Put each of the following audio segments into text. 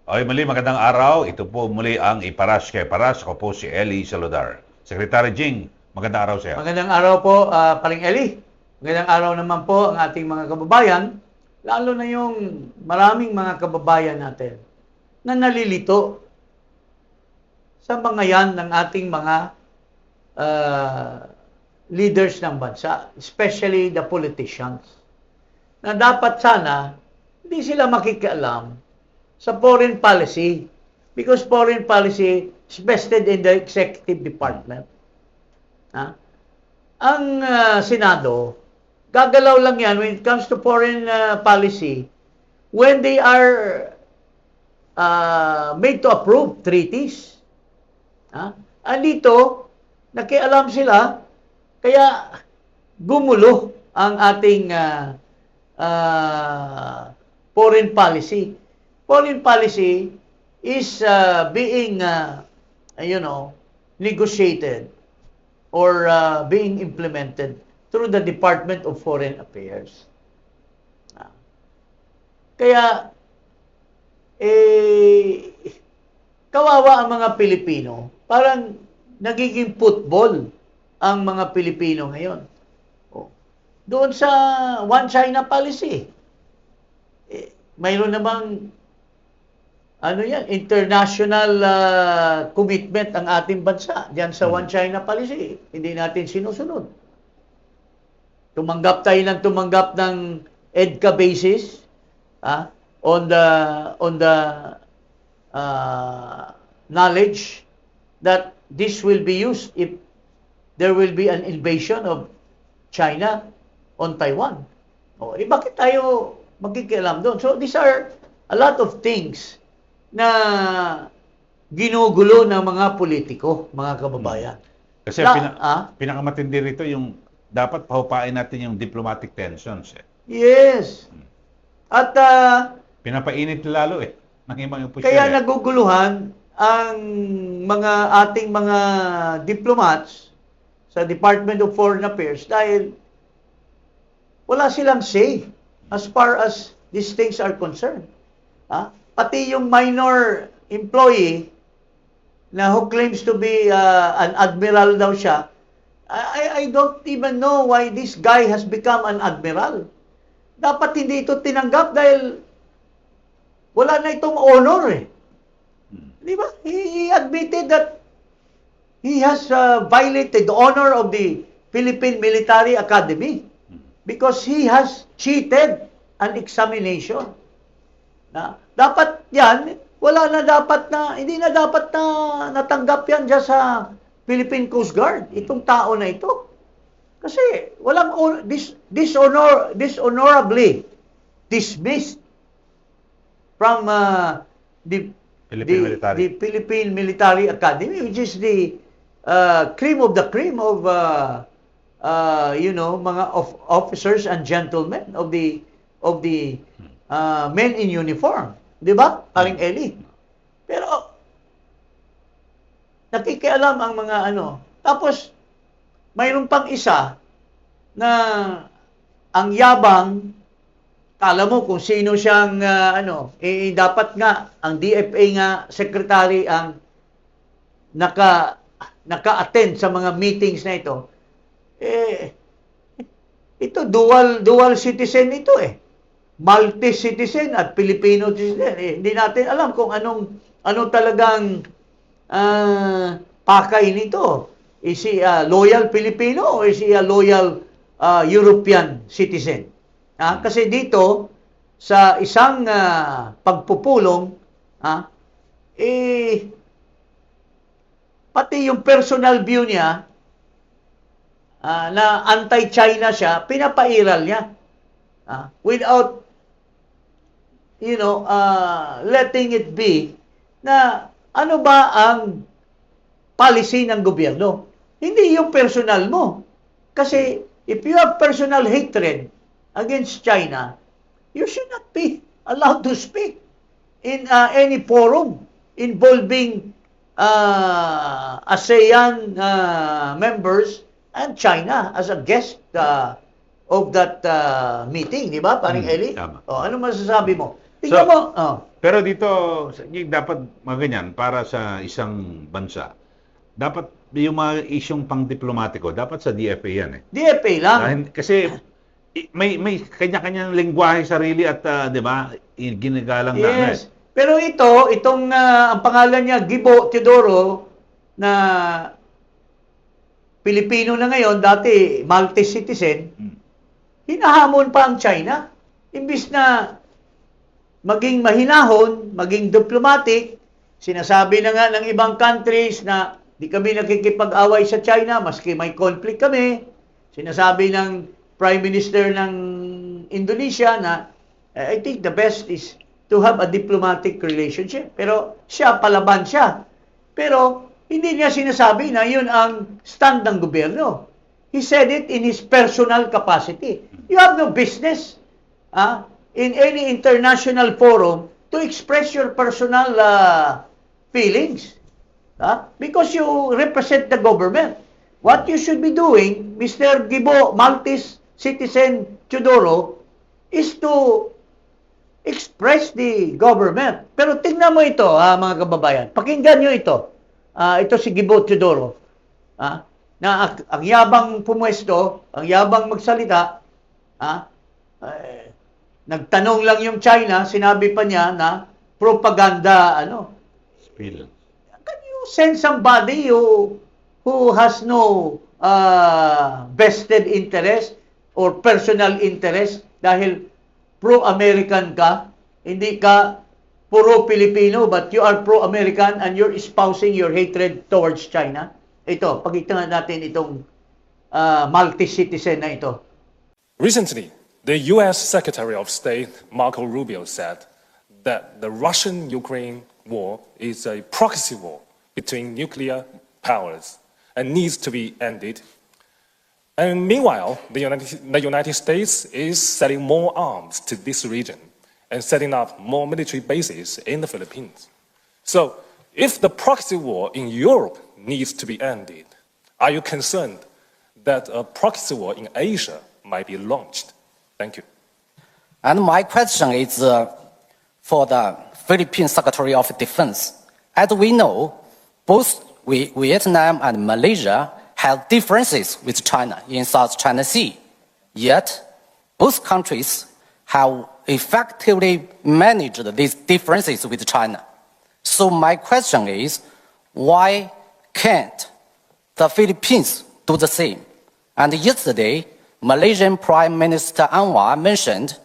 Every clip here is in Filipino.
Okay, muli magandang araw. Ito po muli ang Iparas kay Paras. Ako po si Eli Saludar. Secretary Jing, magandang araw sa iyo. Magandang araw po, Paring Eli. Magandang araw naman po ang ating mga kababayan, lalo na yung maraming mga kababayan natin na nalilito sa mga yan ng ating mga leaders ng bansa, especially the politicians, na dapat sana hindi sila makikialam sa foreign policy because foreign policy is vested in the executive department. Ang Senado, gagalaw lang yan when it comes to foreign policy when they are made to approve treaties. Andito, nakialam sila, kaya gumulo ang ating foreign policy. Foreign policy is being, negotiated or being implemented through the Department of Foreign Affairs. Kaya, kawawa ang mga Pilipino. Parang nagiging football ang mga Pilipino ngayon. Doon sa One China policy, mayroon namang international commitment ang ating bansa diyan sa One China policy. Hindi natin sinusunod. Tumanggap ng EDCA basis on the knowledge that this will be used if there will be an invasion of China on Taiwan. Bakit tayo magkikialam doon? So these are a lot of things na ginugulo ng mga politiko, mga kababayan. Kasi pinakamatindi rito yung dapat pahupain natin yung diplomatic tensions. Yes. At pinapainit lalo ng ibang opisyal. Kaya naguguluhan ang ating mga diplomats sa Department of Foreign Affairs dahil wala silang say as far as these things are concerned. Pati yung minor employee na who claims to be an admiral daw siya, I don't even know why this guy has become an admiral. Dapat hindi ito tinanggap dahil wala na itong honor Di ba? He admitted that he has violated the honor of the Philippine Military Academy because he has cheated an examination. Dapat yan, hindi na dapat na natanggap yan dyan sa Philippine Coast Guard, itong tao na ito. Kasi walang dishonorably dismissed from the Philippine Military Academy, which is the cream of the cream of mga officers and gentlemen of the men in uniform. Di ba? Paring Eli. Pero, nakikialam ang mga Tapos, mayroon pang isa na ang yabang, kala mo kung sino siyang, dapat nga, ang DFA nga, secretary ang naka-attend sa mga meetings na ito. Ito, dual citizen ito Maltese citizen at Filipino citizen. Hindi natin alam kung anong talagang pakay nito. Is he a loyal Filipino or is he a loyal European citizen? Kasi dito, sa isang pagpupulong, pati yung personal view niya, na anti-China siya, pinapairal niya. Without letting it be na ano ba ang policy ng gobyerno. Hindi yung personal mo. Kasi if you have personal hatred against China, you should not be allowed to speak in any forum involving ASEAN members and China as a guest of that meeting, di ba, paring Eli? Tama. Ano masasabi mo? Tingnan So, mo, Pero dito, dapat mga ganyan, para sa isang bansa, dapat yung mga isyong pang-diplomatiko, dapat sa DFA yan eh. DFA lang. Kasi may kanya-kanyang lengguwahe sarili at, di ba, ginagalang na. Yes. Pero itong ang pangalan niya, Gibo Teodoro, na Pilipino na ngayon, dati Maltese citizen, hinahamon pa ang China. Imbis na maging mahinahon, maging diplomatic, sinasabi na nga ng ibang countries na di kami nakikipag-away sa China, maski may conflict kami. Sinasabi ng Prime Minister ng Indonesia na I think the best is to have a diplomatic relationship. Pero siya, palaban siya. Pero hindi niya sinasabi na yun ang stand ng gobyerno. He said it in his personal capacity. You have no business in any international forum to express your personal feelings. Because you represent the government. What you should be doing, Mr. Gibo, Maltese citizen Teodoro, is to express the government. Pero tingnan mo ito, mga kababayan. Pakinggan nyo ito. Ito si Gibo Teodoro. Na ang yabang pumwesto, ang yabang magsalita, nagtanong lang yung China, sinabi pa niya na propaganda, Spill. Can you send somebody who has no vested interest or personal interest dahil pro-American ka, hindi ka puro Pilipino, but you are pro-American and you're espousing your hatred towards China? Ito, pag-itanan natin itong Maltese citizen na ito. Recently, the U.S. Secretary of State Marco Rubio said that the Russian-Ukraine war is a proxy war between nuclear powers and needs to be ended. And meanwhile, the United States is selling more arms to this region and setting up more military bases in the Philippines. So, if the proxy war in Europe needs to be ended, are you concerned that a proxy war in Asia might be launched? Thank you. And my question is for the Philippine Secretary of Defense. As we know, both Vietnam and Malaysia have differences with China in South China Sea. Yet, both countries have effectively managed these differences with China. So my question is, why can't the Philippines do the same? And yesterday, Malaysian Prime Minister Anwar mentioned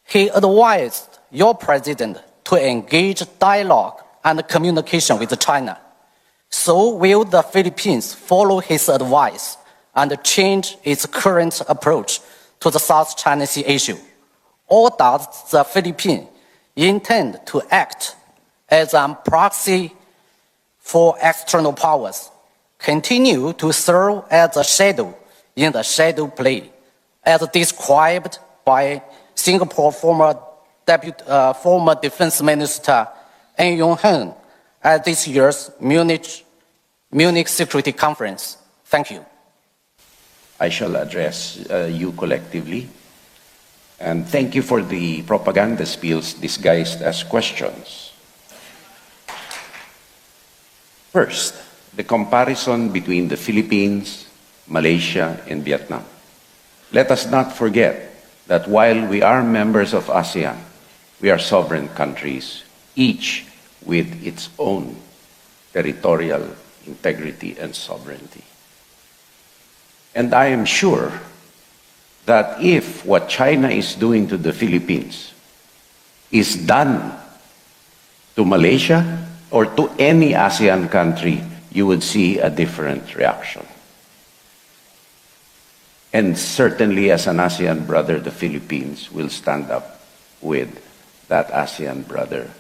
he advised your president to engage dialogue and communication with China. So will the Philippines follow his advice and change its current approach to the South China Sea issue? Or does the Philippines intend to act as a proxy for external powers, continue to serve as a shadow in the shadow play, as described by Singapore former Defense Minister An Yong-hun at this year's Munich Security Conference? Thank you. I shall address you collectively. And thank you for the propaganda spills disguised as questions. First, the comparison between the Philippines, Malaysia, and Vietnam. Let us not forget that while we are members of ASEAN, we are sovereign countries, each with its own territorial integrity and sovereignty. And I am sure that if what China is doing to the Philippines is done to Malaysia or to any ASEAN country, you would see a different reaction. And certainly as an ASEAN brother, the Philippines will stand up with that ASEAN brother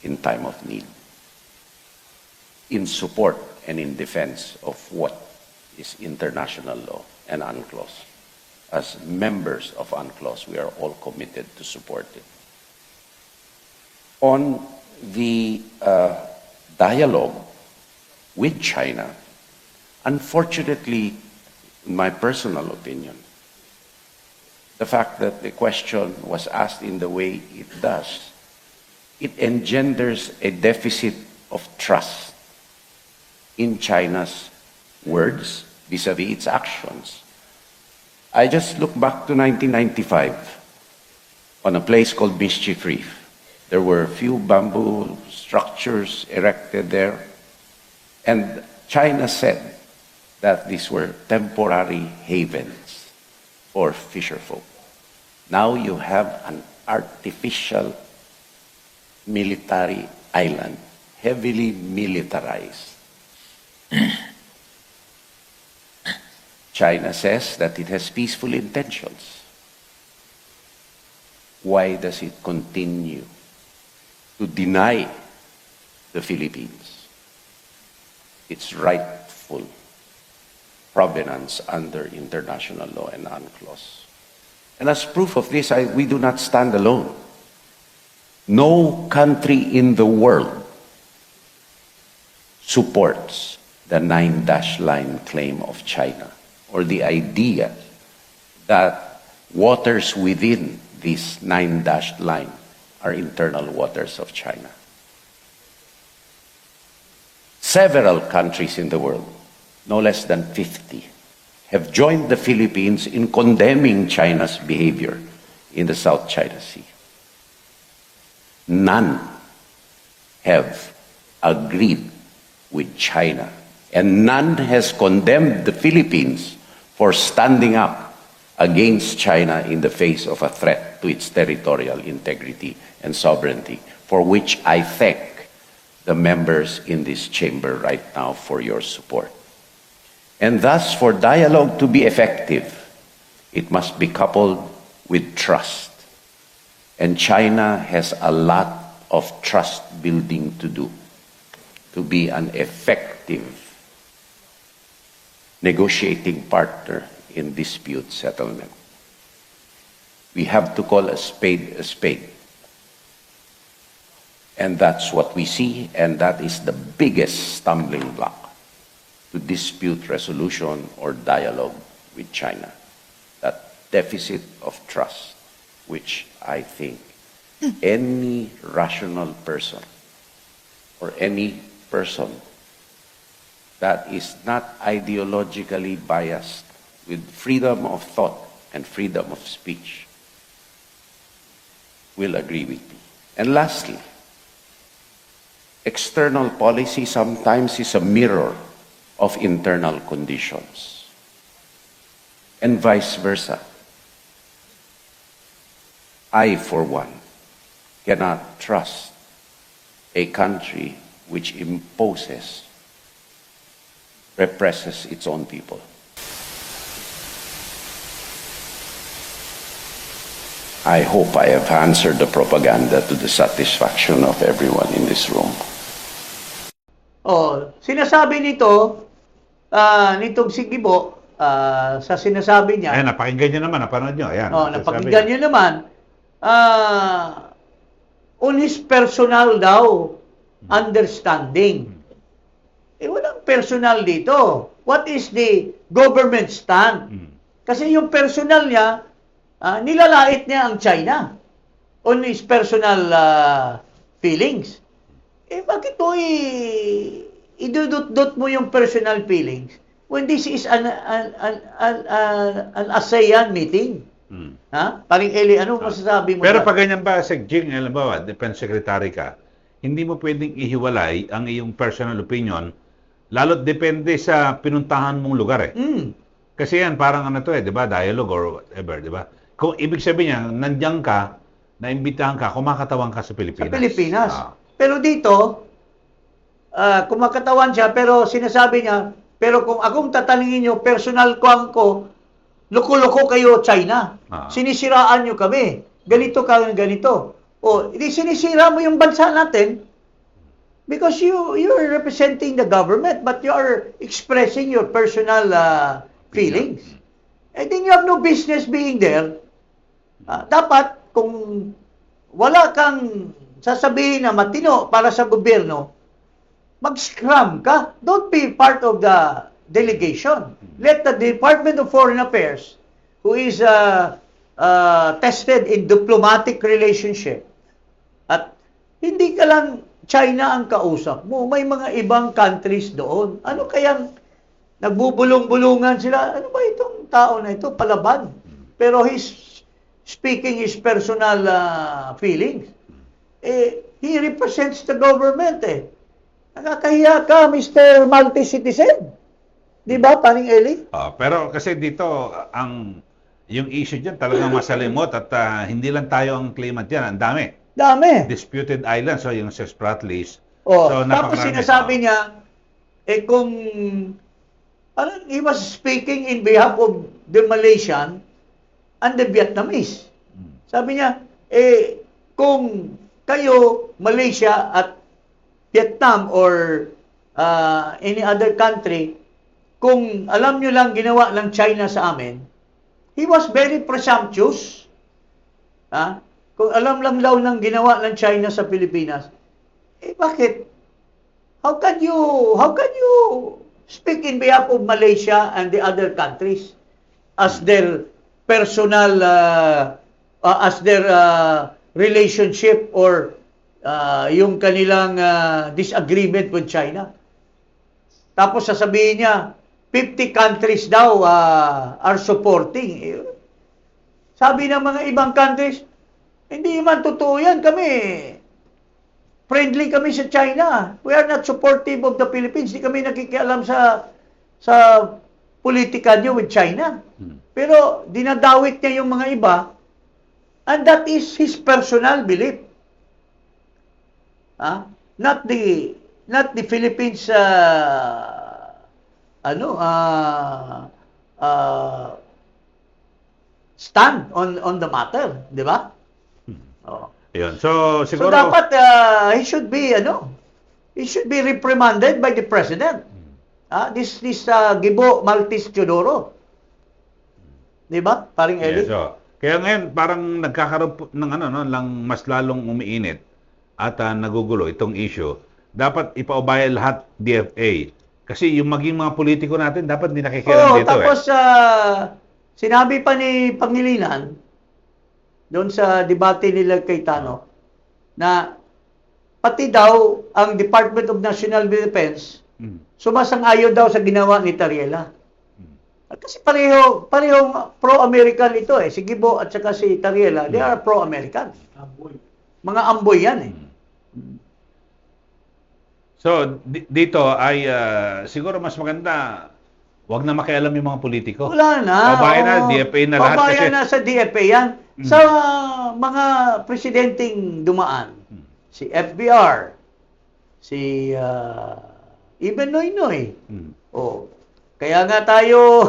in time of need, in support and in defense of what is international law and UNCLOS. As members of UNCLOS, we are all committed to support it. On the dialogue with China, unfortunately, in my personal opinion, the fact that the question was asked in the way it does it engenders a deficit of trust in China's words vis-à-vis its actions. I just look back to 1995 on a place called Mischief Reef. There were a few bamboo structures erected there, and China said that these were temporary havens for fisherfolk. Now you have an artificial military island, heavily militarized. China says that it has peaceful intentions. Why does it continue to deny the Philippines its rightful provenance under international law and UNCLOS? And as proof of this, we do not stand alone. No country in the world supports the 9-dash line claim of China, or the idea that waters within this 9-dash line are internal waters of China. Several countries in the world, no less than 50, have joined the Philippines in condemning China's behavior in the South China Sea. None have agreed with China, and none has condemned the Philippines for standing up against China in the face of a threat to its territorial integrity and sovereignty, for which I thank the members in this chamber right now for your support. And thus, for dialogue to be effective, it must be coupled with trust. And China has a lot of trust building to do to be an effective negotiating partner in dispute settlement. We have to call a spade a spade. And that's what we see, and that is the biggest stumbling block to dispute resolution or dialogue with China. That deficit of trust, which I think any rational person or any person that is not ideologically biased with freedom of thought and freedom of speech will agree with me. And lastly, external policy sometimes is a mirror of internal conditions, and vice versa. I, for one, cannot trust a country which imposes, represses its own people. I hope I have answered the propaganda to the satisfaction of everyone in this room. Oh, sinasabi nito, nitong si Gibo, sa sinasabi niya, Ayan, napakinggan nyo naman, napanood nyo. Ayan, oh, sasabi napakinggan niya. niyo naman, on his personal daw, understanding. Walang personal dito. What is the government stand? Kasi yung personal niya, nilalait niya ang China on his personal feelings. Bakit mo idudot-dot mo yung personal feelings when this is an ASEAN meeting? Ha? Paring Eli, ano masasabi mo? Pero dyan? pag ganyan ba, Jing, halimbawa, defense secretary ka, hindi mo pwedeng ihiwalay ang iyong personal opinion, lalo't depende sa pinuntahan mong lugar eh. Kasi yan, parang ano to eh, di ba? Dialogue or whatever, di ba? Kung ibig sabihin niya, nandiyan ka, naimbitahan ka, kumakatawan ka sa Pilipinas. Sa Pilipinas. Ah. Pero dito, kumakatawan siya, pero sinasabi niya, pero kung akong tatanungin niyo, personal ko, loko-loko kayo, China. Sinisiraan niyo kami. Ganito ka, ganito. O, hindi sinisira mo yung bansa natin because you're representing the government, but you are expressing your personal feelings. And then you have no business being there. Dapat, kung wala kang sasabihin na matino para sa gobyerno, mag-scrum ka. Don't be part of the delegation. Let the Department of Foreign Affairs, who is tested in diplomatic relationship, at hindi ka lang China ang kausap mo. May mga ibang countries doon. Ano kayang nagbubulong-bulungan sila? Ano ba itong tao na ito? Palaban. Pero he's speaking his personal feelings. He represents the government Nakakahiya ka, Mr. Multi-citizen. Di ba, paring Eli? Pero kasi dito, yung issue dyan talagang masalimot at hindi lang tayo ang claimant dyan. Ang dami. Dami. Disputed islands, so yung sa Spratlys. Tapos napakarami. sinasabi niya, kung parang he was speaking in behalf of the Malaysian and the Vietnamese. Sabi niya, kung kayo, Malaysia at Vietnam or any other country, kung alam nyo lang ginawa ng China sa amin, he was very presumptuous. Kung alam lang daw ng ginawa ng China sa Pilipinas, bakit? How can you speak in behalf of Malaysia and the other countries as their personal as their relationship or yung kanilang disagreement with China? Tapos sasabihin niya 50 countries daw are supporting. Sabi ng mga ibang countries, hindi man totoo yan. Friendly kami sa China. We are not supportive of the Philippines. Hindi kami nakikialam sa politika niyo with China. Pero dinadawit niya yung mga iba, and that is his personal belief. Not the Philippines stand on the matter, di ba? Yun. So, siguro... So dapat he should be reprimanded by the president. This Gibo Maltis Teodoro. 'Di ba? Paring Eli. Yes, kaya ngayon parang nagkakaroon ng mas lalong umiinit at nagugulo itong issue. Dapat ipaubaya lahat DFA. Kasi yung maging mga politiko natin dapat hindi nakikialam dito. Tapos sinabi pa ni Pangilinan doon sa debate nila kay Tano, na pati daw ang Department of National Defense sumasang-ayon daw sa ginawa ni Tariela. Kasi parehong pro-American ito si Gibo at saka si Tariela, they are pro-American. Mga amboy yan So, dito ay siguro mas maganda wag na makialam yung mga politiko. Wala na. Pabayan na, DFA na lahat. Pabayan na sa DFA yan. Sa mga presidenteng dumaan, si FBR, si even Noynoy. Kaya nga tayo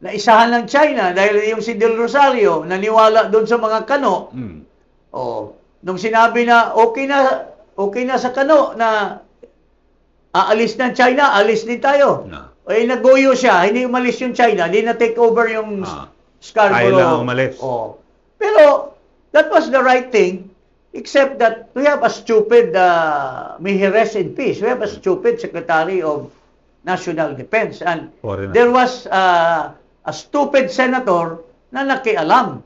naisahan ng China dahil yung si Del Rosario naniwala doon sa mga kano. Nung sinabi na okay na sa kano na aalis ng China, alis din tayo. Nagoyo siya, hindi umalis yung China, hindi na take over yung Scarborough. Tayo lang umalis. Pero that was the right thing, except that we have a stupid, may he rest in peace, we have a stupid Secretary of National Defense. And there was a stupid senator na nakialam,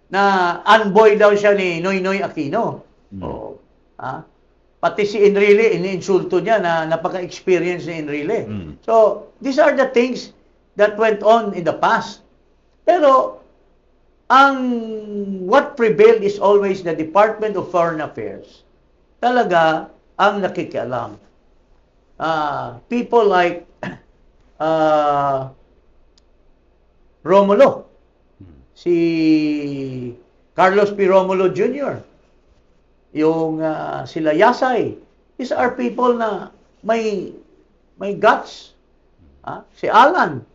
na envoy daw siya ni Noynoy Aquino. Pati si Enrile, iniinsulto niya na napaka-experience ni Enrile. So, these are the things that went on in the past. Pero, what prevailed is always the Department of Foreign Affairs. Talaga ang nakikialam. People like Romulo, si Carlos P. Romulo Jr., yung sila Yasay. These are people na may guts. Si Alan.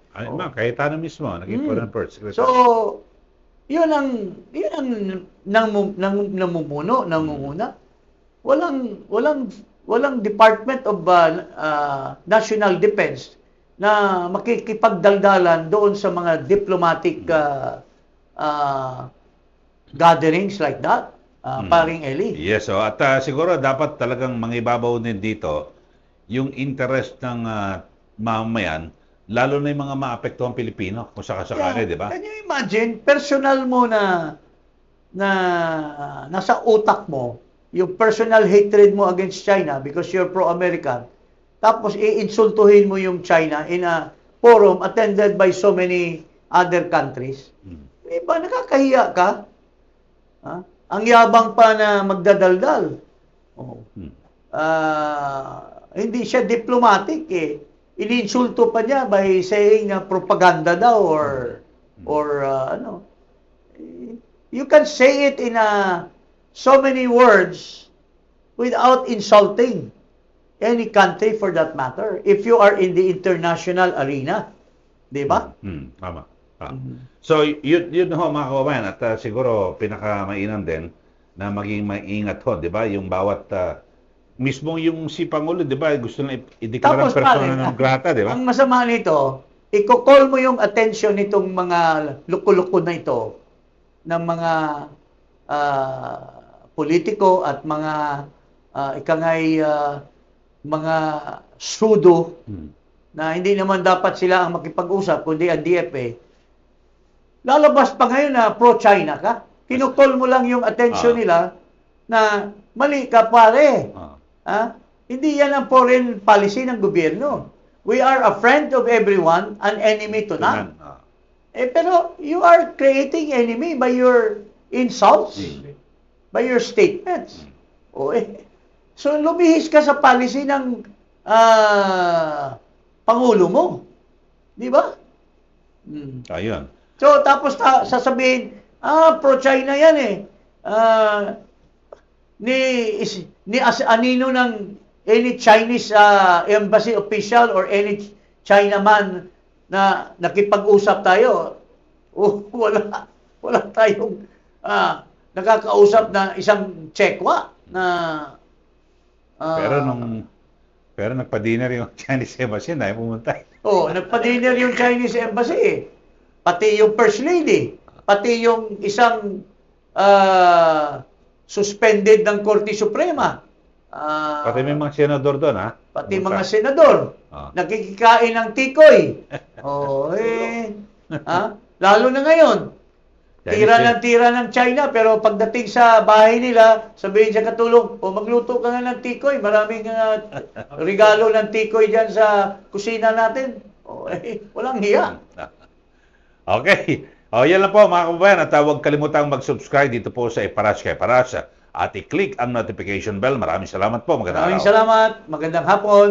Cayetano mismo, naging foreign secretary. So, yun ang namumuna. Walang Department of National Defense na makikipagdaldalan doon sa mga diplomatic gatherings like that. Paring Eli. Yes, at siguro dapat talagang mangibabaw din dito yung interest ng mamamayan, lalo na yung mga maapektuhang Pilipino kung sakasakali, di ba? Can you imagine, personal mo na na nasa utak mo yung personal hatred mo against China because you're pro-American, tapos iinsultuhin mo yung China in a forum attended by so many other countries. Di ba, nakakahiya ka? Ha? Ang yabang pa na magdadaldal. Oh. Hindi siya diplomatic eh. Ininsulto pa niya by saying na propaganda daw or ano. You can say it in so many words without insulting any country for that matter if you are in the international arena. Di ba? Tama. So, yun ho mga kababayan, at siguro pinakamainam din na maging maingat ho, di ba? Yung bawat, mismo yung si Pangulo, di ba? Gusto na ideklara Tapos persona pare, non grata, di ba? ang masama nito, i-call mo yung attention nitong mga luko-luko na ito ng mga politiko at mga mga pseudo na hindi naman dapat sila ang makipag-usap kundi ang DFA. Lalabas pa ngayon na pro-China ka. Kinukol mo lang yung attention nila na mali ka pare. Hindi yan ang foreign policy ng gobyerno. We are a friend of everyone, an enemy to none. Pero you are creating enemy by your insults, by your statements. So lumihis ka sa policy ng Pangulo mo. Di ba? Ayun. So tapos sasabihin, pro-China yan eh. Ni anino ng any Chinese embassy official or any Chinaman na nakipag-usap tayo, wala tayong nakakausap na isang Chekwa na pero nagpa-dinner yung Chinese embassy na pumunta. nagpa-dinner yung Chinese embassy eh. Pati yung First Lady, pati yung isang suspended ng Korte Suprema. Pati may mga senador doon, ha? Pati mga senador. Nakikikain ng tikoy. Lalo na ngayon. Tira ng China, pero pagdating sa bahay nila, sabihin sa katulong, magluto ka nga ng tikoy. Maraming regalo ng tikoy dyan sa kusina natin. Walang hiya. Okay. Yan lang po mga kababayan. At huwag kalimutang mag-subscribe dito po sa Iparash kay Parash. At i-click ang notification bell. Maraming salamat po. Magandang Maraming araw. salamat. Magandang hapon.